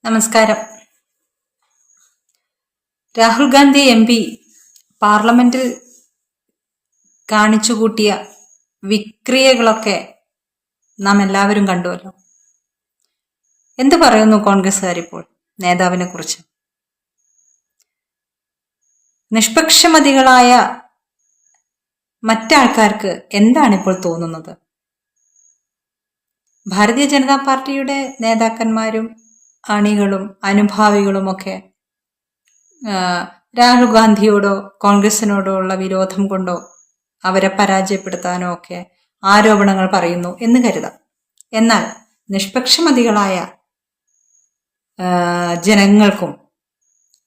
നമസ്കാരം. രാഹുൽ ഗാന്ധി MP പാർലമെന്റിൽ കാണിച്ചുകൂട്ടിയ വിക്രിയകളൊക്കെ നാം എല്ലാവരും കണ്ടുവല്ലോ. എന്ത് പറയുന്നു കോൺഗ്രസ്സുകാരിപ്പോൾ നേതാവിനെ കുറിച്ച്? നിഷ്പക്ഷമതികളായ മറ്റാൾക്കാർക്ക് എന്താണിപ്പോൾ തോന്നുന്നത്? ഭാരതീയ ജനതാ പാർട്ടിയുടെ നേതാക്കന്മാരും അണികളും അനുഭാവികളുമൊക്കെ രാഹുൽ ഗാന്ധിയോടോ കോൺഗ്രസിനോടോ ഉള്ള വിരോധം കൊണ്ടോ അവരെ പരാജയപ്പെടുത്താനോ ഒക്കെ ആരോപണങ്ങൾ പറയുന്നു എന്ന് കരുതാം. എന്നാൽ നിഷ്പക്ഷമതികളായ ജനങ്ങൾക്കും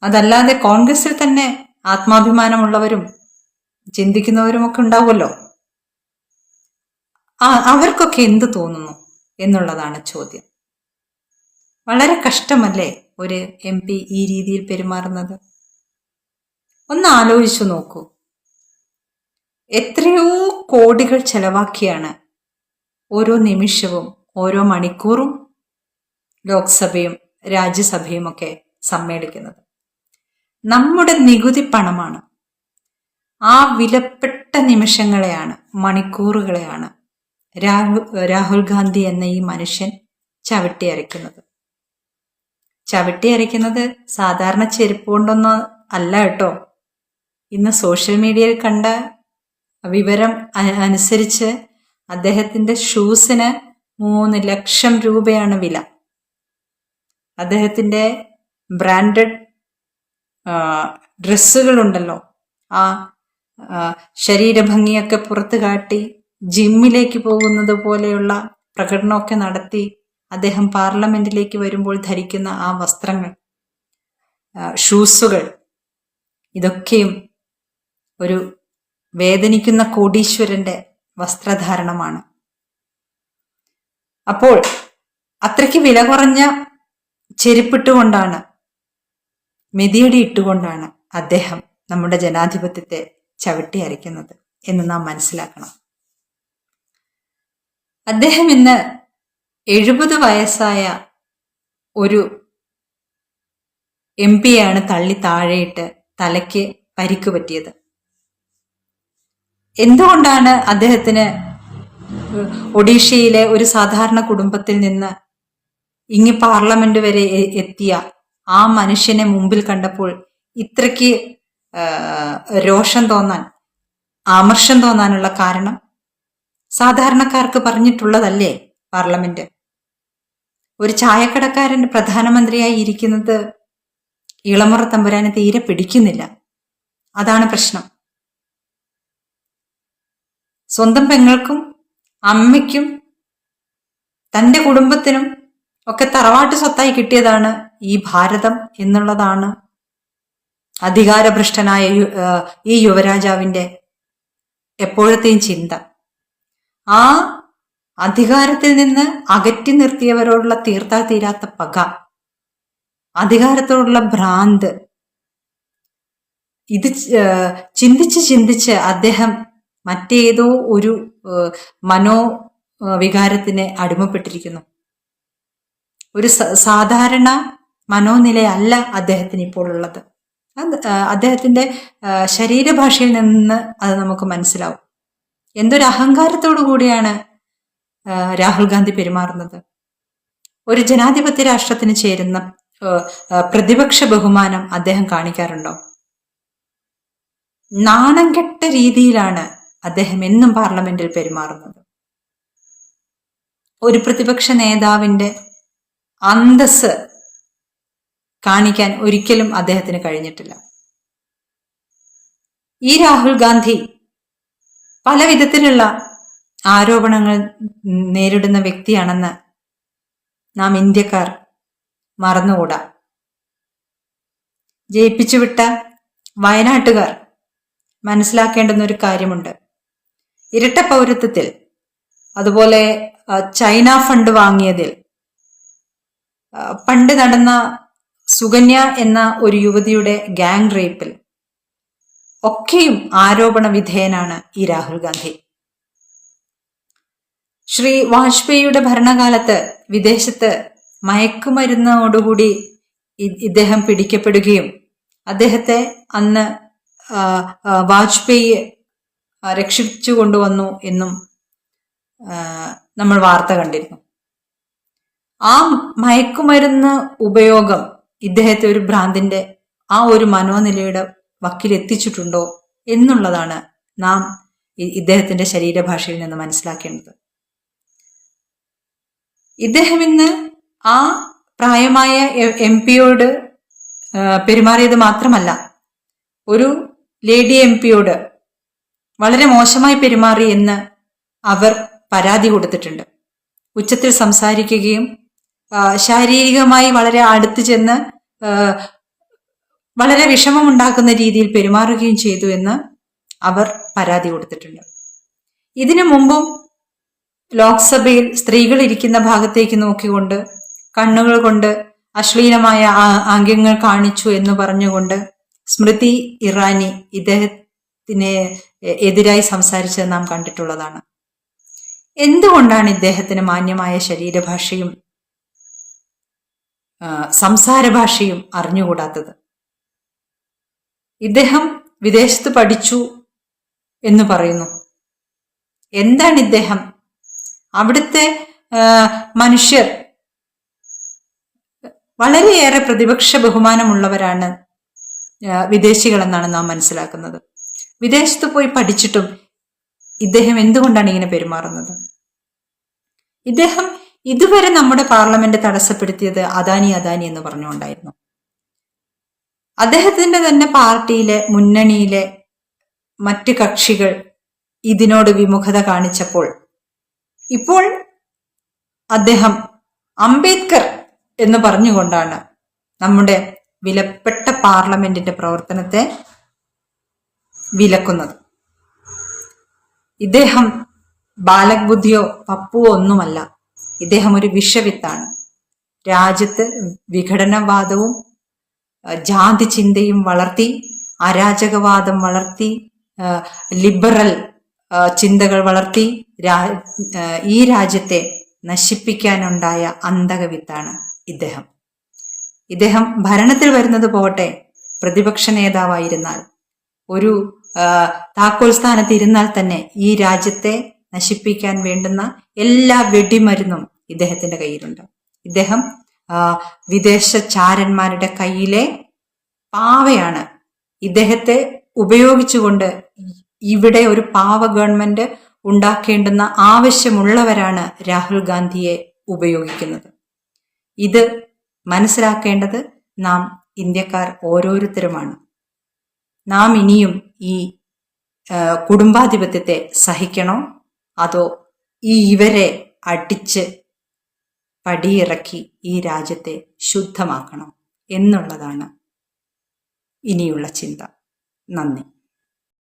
അതല്ലാതെ കോൺഗ്രസിൽ തന്നെ ആത്മാഭിമാനമുള്ളവരും ചിന്തിക്കുന്നവരുമൊക്കെ ഉണ്ടാവുമല്ലോ. അവർക്കൊക്കെ എന്ത് തോന്നുന്നു എന്നുള്ളതാണ് ചോദ്യം. വളരെ കഷ്ടമല്ലേ ഒരു MP ഈ രീതിയിൽ പെരുമാറുന്നത്? ഒന്ന് ആലോചിച്ചു നോക്കൂ. എത്രയോ കോടികൾ ചെലവാക്കിയാണ് ഓരോ നിമിഷവും ഓരോ മണിക്കൂറും ലോക്സഭയും രാജ്യസഭയും ഒക്കെ സമ്മേളിക്കുന്നത്. നമ്മുടെ നികുതി പണമാണ്. ആ വിലപ്പെട്ട നിമിഷങ്ങളെയാണ്, മണിക്കൂറുകളെയാണ് രാഹുൽ ഗാന്ധി എന്ന ഈ മനുഷ്യൻ ചവിട്ടിയരയ്ക്കുന്നത് സാധാരണ ചെരുപ്പ് കൊണ്ടൊന്നും അല്ല കേട്ടോ. ഇന്ന് സോഷ്യൽ മീഡിയയിൽ കണ്ട വിവരം അനുസരിച്ച് അദ്ദേഹത്തിന്റെ ഷൂസിന് 3 ലക്ഷം രൂപയാണ് വില. അദ്ദേഹത്തിന്റെ ബ്രാൻഡഡ് ഡ്രസ്സുകളുണ്ടല്ലോ, ആ ശരീരഭംഗിയൊക്കെ പുറത്തു കാട്ടി ജിമ്മിലേക്ക് പോകുന്നത് പോലെയുള്ള പ്രകടനമൊക്കെ നടത്തി അദ്ദേഹം പാർലമെന്റിലേക്ക് വരുമ്പോൾ ധരിക്കുന്ന ആ വസ്ത്രങ്ങൾ, ഷൂസുകൾ, ഇതൊക്കെയും ഒരു വേദനിക്കുന്ന കോടീശ്വരന്റെ വസ്ത്രധാരണമാണ്. അപ്പോൾ അത്രയ്ക്ക് വില കുറഞ്ഞ ചെരുപ്പിട്ടുകൊണ്ടാണ്, മെതിയടി ഇട്ടുകൊണ്ടാണ് അദ്ദേഹം നമ്മുടെ ജനാധിപത്യത്തെ ചവിട്ടിയരയ്ക്കുന്നത് എന്ന് നാം മനസ്സിലാക്കണം. അദ്ദേഹം ഇന്ന് 70 വയസ്സായ ഒരു MP-യാണ് തള്ളി താഴെയിട്ട് തലയ്ക്ക് പരിക്ക് പറ്റിയത്. എന്തുകൊണ്ടാണ് അദ്ദേഹത്തിന് ഒഡീഷയിലെ ഒരു സാധാരണ കുടുംബത്തിൽ നിന്ന് ഇങ്ങ് പാർലമെന്റ് വരെ എത്തിയ ആ മനുഷ്യനെ മുമ്പിൽ കണ്ടപ്പോൾ ഇത്രയ്ക്ക് രോഷം തോന്നാൻ, ആമർഷം തോന്നാനുള്ള കാരണം? സാധാരണക്കാർക്ക് പറഞ്ഞിട്ടുള്ളതല്ലേ പാർലമെന്റ്? ഒരു ചായക്കടക്കാരൻ പ്രധാനമന്ത്രിയായി ഇരിക്കുന്നത് ഇളമുറ തമ്പുരാനെ തീരെ പിടിക്കുന്നില്ല. അതാണ് പ്രശ്നം. സ്വന്തം പെങ്ങൾക്കും അമ്മയ്ക്കും തന്റെ കുടുംബത്തിനും ഒക്കെ തറവാട്ട് സ്വത്തായി കിട്ടിയതാണ് ഈ ഭാരതം എന്നുള്ളതാണ് അധികാരഭ്രഷ്ടനായ ഈ യുവരാജാവിന്റെ എപ്പോഴത്തെയും ചിന്ത. ആ അധികാരത്തിൽ നിന്ന് അകറ്റി നിർത്തിയവരോടുള്ള തീർത്താൽ തീരാത്ത പക, അധികാരത്തോടുള്ള ഭ്രാന്ത്, ഇത് ചിന്തിച്ച് അദ്ദേഹം മറ്റേതോ ഒരു മനോവികാരത്തിന് അടിമപ്പെട്ടിരിക്കുന്നു. ഒരു സാധാരണ മനോനിലയല്ല അദ്ദേഹത്തിന് ഇപ്പോൾ ഉള്ളത്. അദ്ദേഹത്തിന്റെ ശരീരഭാഷയിൽ നിന്ന് അത് നമുക്ക് മനസ്സിലാവും. എന്തൊരു അഹങ്കാരത്തോടു കൂടിയാണ് രാഹുൽ ഗാന്ധി പെരുമാറുന്നത്. ഒരു ജനാധിപത്യ രാഷ്ട്രത്തിന് ചേരുന്ന പ്രതിപക്ഷ ബഹുമാനം അദ്ദേഹം കാണിക്കാറുണ്ടോ? നാണം കെട്ട രീതിയിലാണ് അദ്ദേഹം എന്നും പാർലമെന്റിൽ പെരുമാറുന്നത്. ഒരു പ്രതിപക്ഷ നേതാവിന്റെ അന്തസ് കാണിക്കാൻ ഒരിക്കലും അദ്ദേഹത്തിന് കഴിഞ്ഞിട്ടില്ല. ഈ രാഹുൽ ഗാന്ധി പല വിധത്തിലുള്ള ആരോപണങ്ങൾ നേരിടുന്ന വ്യക്തിയാണെന്ന് നാം ഇന്ത്യക്കാർ മറന്നുകൂടാ. ജയിപ്പിച്ചുവിട്ട വയനാട്ടുകാർ മനസ്സിലാക്കേണ്ടുന്ന ഒരു കാര്യമുണ്ട്. ഇരട്ട പൗരത്വത്തിൽ, അതുപോലെ ചൈന ഫണ്ട് വാങ്ങിയതിൽ, പണ്ട് നടന്ന സുകന്യ എന്ന ഒരു യുവതിയുടെ ഗാങ് റേപ്പിൽ ഒക്കെയും ആരോപണ വിധേയനാണ് ഈ രാഹുൽ ഗാന്ധി. ശ്രീ വാജ്പേയിയുടെ ഭരണകാലത്ത് വിദേശത്ത് മയക്കുമരുന്നോടുകൂടി ഇദ്ദേഹം പിടിക്കപ്പെടുകയും അദ്ദേഹത്തെ അന്ന് വാജ്പേയി രക്ഷിച്ചു കൊണ്ടുവന്നു എന്നും നമ്മൾ വാർത്ത കണ്ടിരുന്നു. ആ മയക്കുമരുന്ന് ഉപയോഗം ഇദ്ദേഹത്തെ ഒരു ഭ്രാന്തിന്റെ ആ ഒരു മനോനിലയുടെ വക്കിലെത്തിച്ചിട്ടുണ്ടോ എന്നുള്ളതാണ് നാം ഇദ്ദേഹത്തിന്റെ ശരീരഭാഷയിൽ നിന്ന് മനസ്സിലാക്കേണ്ടത്. ഇദ്ദേഹം ഇന്ന് ആ പ്രായമായ MP-യോട് പെരുമാറിയത് മാത്രമല്ല, ഒരു ലേഡി MP-യോട് വളരെ മോശമായി പെരുമാറി എന്ന് അവർ പരാതി കൊടുത്തിട്ടുണ്ട്. ഉച്ചത്തിൽ സംസാരിക്കുകയും ശാരീരികമായി വളരെ അടുത്ത് ചെന്ന് വളരെ വിഷമമുണ്ടാക്കുന്ന രീതിയിൽ പെരുമാറുകയും ചെയ്തു എന്ന് അവർ പരാതി കൊടുത്തിട്ടുണ്ട്. ഇതിനു മുമ്പും ലോക്സഭയിൽ സ്ത്രീകൾ ഇരിക്കുന്ന ഭാഗത്തേക്ക് നോക്കിക്കൊണ്ട് കണ്ണുകൾ കൊണ്ട് അശ്ലീലമായ ആംഗ്യങ്ങൾ കാണിച്ചു എന്ന് പറഞ്ഞുകൊണ്ട് സ്മൃതി ഇറാനി ഇദ്ദേഹത്തിന് എതിരായി സംസാരിച്ചത് നാം കണ്ടിട്ടുള്ളതാണ്. എന്തുകൊണ്ടാണ് ഇദ്ദേഹത്തിന് മാന്യമായ ശരീരഭാഷയും സംസാര ഭാഷയും അറിഞ്ഞുകൂടാത്തത്? ഇദ്ദേഹം വിദേശത്ത് പഠിച്ചു എന്ന് പറയുന്നു. എന്താണ് ഇദ്ദേഹം? അവിടുത്തെ മനുഷ്യർ വളരെയേറെ പ്രതിപക്ഷ ബഹുമാനമുള്ളവരാണ് വിദേശികളെന്നാണ് നാം മനസ്സിലാക്കുന്നത്. വിദേശത്ത് പോയി പഠിച്ചിട്ടും ഇദ്ദേഹം എന്തുകൊണ്ടാണ് ഇങ്ങനെ പെരുമാറുന്നത്? ഇദ്ദേഹം ഇതുവരെ നമ്മുടെ പാർലമെന്റ് തടസ്സപ്പെടുത്തിയത് അദാനി എന്ന് പറഞ്ഞുകൊണ്ടായിരുന്നു. അദ്ദേഹത്തിന്റെ തന്നെ പാർട്ടിയിലെ മുന്നണിയിലെ മറ്റ് കക്ഷികൾ ഇതിനോട് വിമുഖത കാണിച്ചപ്പോൾ ഇപ്പോൾ അദ്ദേഹം അംബേദ്കർ എന്ന് പറഞ്ഞുകൊണ്ടാണ് നമ്മുടെ വിലപ്പെട്ട പാർലമെന്റിന്റെ പ്രവർത്തനത്തെ വിലക്കുന്നത്. ഇദ്ദേഹം ബാലക് ബുദ്ധിയോ പപ്പുവോ ഒന്നുമല്ല. ഇദ്ദേഹം ഒരു വിഷവിത്താണ്. രാജ്യത്ത് വിഘടനവാദവും ജാതി ചിന്തയും വളർത്തി, അരാജകവാദം വളർത്തി, ലിബറൽ ചിന്തകൾ വളർത്തി ഈ രാജ്യത്തെ നശിപ്പിക്കാനുണ്ടായ അന്തകവിത്താണ് ഇദ്ദേഹം. ഇദ്ദേഹം ഭരണത്തിൽ വരുന്നത് പോകട്ടെ, പ്രതിപക്ഷ നേതാവായിരുന്നാൽ, ഒരു താക്കോൽ സ്ഥാനത്ത് ഇരുന്നാൽ തന്നെ ഈ രാജ്യത്തെ നശിപ്പിക്കാൻ വേണ്ടുന്ന എല്ലാ വെടിമരുന്നും ഇദ്ദേഹത്തിന്റെ കയ്യിലുണ്ട്. ഇദ്ദേഹം വിദേശ ചാരന്മാരുടെ കയ്യിലെ പാവയാണ്. ഇദ്ദേഹത്തെ ഉപയോഗിച്ചുകൊണ്ട് ഇവിടെ ഒരു പാവ ഗവൺമെന്റ് ഉണ്ടാക്കേണ്ടുന്ന ആവശ്യമുള്ളവരാണ് രാഹുൽ ഗാന്ധിയെ ഉപയോഗിക്കുന്നത്. ഇത് മനസ്സിലാക്കേണ്ടത് നാം ഇന്ത്യക്കാർ ഓരോരുത്തരുമാണ്. നാം ഇനിയും ഈ കുടുംബാധിപത്യത്തെ സഹിക്കണോ അതോ ഇവരെ അടിച്ച് പടിയിറക്കി ഈ രാജ്യത്തെ ശുദ്ധമാക്കണോ എന്നുള്ളതാണ് ഇനിയുള്ള ചിന്ത. നന്ദി.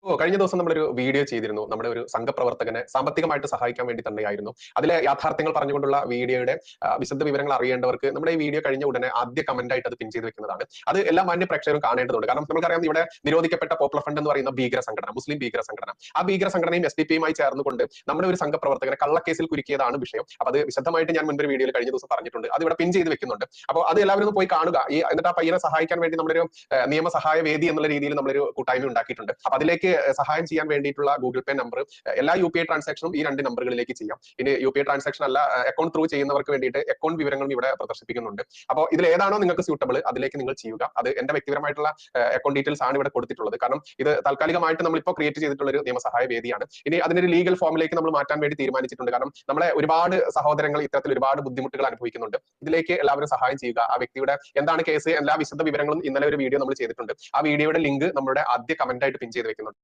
കഴിഞ്ഞ ദിവസം നമ്മളൊരു വീഡിയോ ചെയ്തിരുന്നു. നമ്മുടെ ഒരു സംഘപ്രവർത്തകനെ സാമ്പത്തികമായിട്ട് സഹായിക്കാൻ വേണ്ടി തന്നെയായിരുന്നു. അതിലെ യാഥാർത്ഥ്യങ്ങൾ പറഞ്ഞുകൊണ്ടുള്ള വീഡിയോയുടെ വിശദ വിവരങ്ങൾ അറിയേണ്ടവർക്ക് നമ്മുടെ ഈ വീഡിയോ കഴിഞ്ഞ ഉടനെ ആദ്യ കമന്റ് ആയിട്ട് അത് പിൻ ചെയ്ത് വെക്കുന്നതാണ്. അത് എല്ലാ മാന്യ പ്രേക്ഷകരും കാണേണ്ടതുണ്ട്. കാരണം നമുക്കറിയാം, ഇവിടെ നിരോധിക്കപ്പെട്ട പോപ്പുലർ ഫ്രണ്ട് എന്ന് പറയുന്ന ഭീകര സംഘടന, മുസ്ലിം ഭീകര സംഘടന, ആ ഭീകര സംഘടനയും SDP-യുമായി ചേർന്നുകൊണ്ട് നമ്മുടെ ഒരു സംഘപ്രവർത്തകനെ കള്ളക്കേസിൽ കുരുക്കിയതാണ് വിഷയം. അപ്പൊ അത് വിശദമായിട്ട് ഞാൻ മുൻപൊരു വീഡിയോയിൽ കഴിഞ്ഞ ദിവസം പറഞ്ഞിട്ടുണ്ട്. അത് ഇവിടെ പിൻ ചെയ്ത് വെക്കുന്നുണ്ട്. അപ്പോൾ അത് എല്ലാവരും ഒന്ന് പോയി കാണുക. എന്നിട്ട് ആ പയ്യനെ സഹായിക്കാൻ വേണ്ടി നമ്മളൊരു നിയമസഹായ വേദി എന്നുള്ള രീതിയിൽ നമ്മളൊരു കൂട്ടായ്മ ഉണ്ടാക്കിയിട്ടുണ്ട്. അപ്പൊ അതിലേക്ക് സഹായം ചെയ്യാൻ വേണ്ടിയിട്ടുള്ള ഗൂഗിൾ പേ നമ്പർ, എല്ലാ UPI ട്രാൻസാക്ഷനും ഈ 2 നമ്പറുകളിലേക്ക് ചെയ്യാം. ഇനി UPI ട്രാൻസാക്ഷൻ അല്ല, അക്കൗണ്ട് ത്രൂ ചെയ്യുന്നവർക്ക് വേണ്ടിയിട്ട് അക്കൗണ്ട് വിവരങ്ങളും ഇവിടെ പ്രദർശിപ്പിക്കുന്നുണ്ട്. അപ്പോൾ ഇതിൽ ഏതാണോ നിങ്ങൾക്ക് സ്യൂട്ടബിൾ അതിലേക്ക് നിങ്ങൾ ചെയ്യുക. അത് എന്റെ വ്യക്തിപരമായിട്ടുള്ള അക്കൗണ്ട് ഡീറ്റെയിൽസ് ആണ് ഇവിടെ കൊടുത്തിട്ടുള്ളത്. കാരണം ഇത് താൽക്കാലികമായിട്ട് നമ്മളിപ്പോൾ ക്രിയേറ്റ് ചെയ്തിട്ടുള്ള ഒരു നിയമസഹായ വേദിയാണ്. ഇനി അതിനൊരു ലീഗൽ ഫോമിലേക്ക് നമ്മൾ മാറ്റാൻ വേണ്ടി തീരുമാനിച്ചിട്ടുണ്ട്. കാരണം നമ്മളെ ഒരുപാട് സഹോദരങ്ങൾ ഇത്തരത്തിൽ ഒരുപാട് ബുദ്ധിമുട്ടുകൾ അനുഭവിക്കുന്നുണ്ട്. ഇതിലേക്ക് എല്ലാവരും സഹായം ചെയ്യുക. ആ വ്യക്തിയുടെ എന്താണ് കേസ്, എല്ലാ വിശദ വിവരങ്ങളും ഇന്നലെ ഒരു വീഡിയോ നമ്മൾ ചെയ്തിട്ടുണ്ട്. ആ വീഡിയോയുടെ ലിങ്ക് നമ്മുടെ ആദ്യ കമന്റ് ആയിട്ട് പിൻ ചെയ്ത് വെക്കുന്നുണ്ട്.